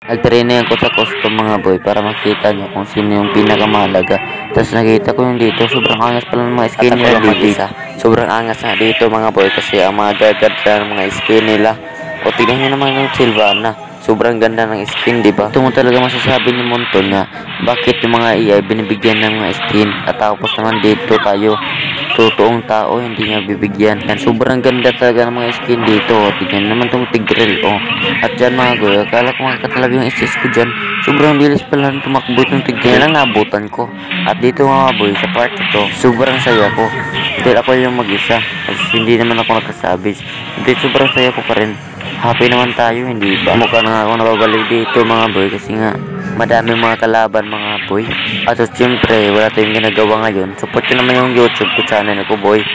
Nagtraining ako sa custom mga boy para makita nyo kung sino yung pinakamahalaga. Tapos nakita ko yung dito, sobrang angas pala ng mga skin nila dito. Sobrang angas na dito mga boy kasi ang mga gagad ng mga skin nila. O tignan nyo naman yung Sylvana. Sobrang ganda ng skin, di ba? Ito mo talaga masasabi ni Monton na bakit yung mga AI binibigyan ng mga skin at tapos naman dito tayo totoong tao hindi niya bibigyan. Yan, sobrang ganda talaga ng mga skin dito. Tignan naman tong Tigreal. At dyan mga boy, akala ko makakatalaga yung SS ko dyan. Sobrang bilis pala tumakbo itong Tigreal lang nabutan ko. At dito mga boy, sa part ito, sobrang saya ko. Dahil ako yung mag-isa. Kasi hindi naman ako nakasabis. Dahil sobrang saya ko pa rin. Happy naman tayo, hindi ba? Mukha na ako nababalik dito mga boy kasi nga madami mga kalaban mga boy. At so, siyempre wala tayong ginagawa ngayon. Support nyo naman yung YouTube ko channel ko boy.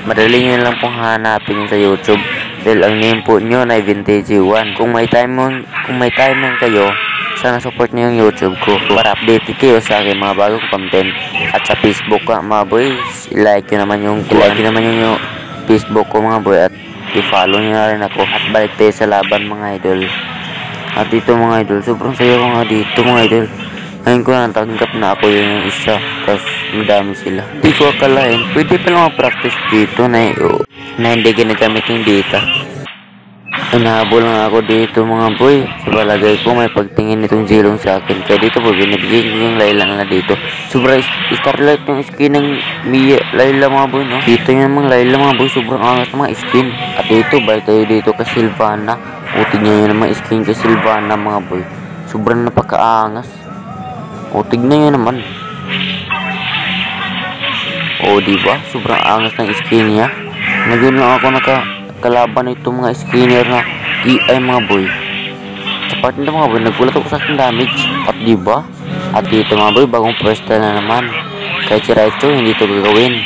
Madali nyo lang pong hanapin yun sa YouTube. Dahil ang name po nyo na Vintage1. Kung may time man kayo, sana support nyo yung YouTube ko para update kayo sa akin mga bagong content. At sa Facebook ka mga boy, i-like nyo naman yung Facebook ko mga boy. At i-follow nyo na rin ako at balik tayo sa laban mga idol. At dito mga idol, sobrang saya ko nga dito mga idol. Ngayon ko natanggap na ako yung isa, tapos madami sila. Hindi ko akalain, pwede pala mag-practice dito na hindi ginagamit yung data. Inahabol nga ako dito mga boy. Sa palagay ko may pagtingin nitong Zilong sa akin. Kaya dito po binibigyan ko yung Layla na dito. Sobrang starlight yung skin ng Mia Layla mga boy, no? Dito yung mga Layla mga boy, sobrang angas ng mga skin. At dito balik tayo dito kay Sylvana. Tignan nyo naman skin kay Sylvana mga boy. Sobrang napakaangas. Tignan nyo naman. Diba? Sobrang angas ng skin niya. Ngayon lang ako kalaban itong mga skinner na AI mga boy. Sa part nito mga boy, naggulat ako sa aking damage. At diba? At dito mga boy, bagong first na naman. Kahit si Raichu, hindi ito gagawin.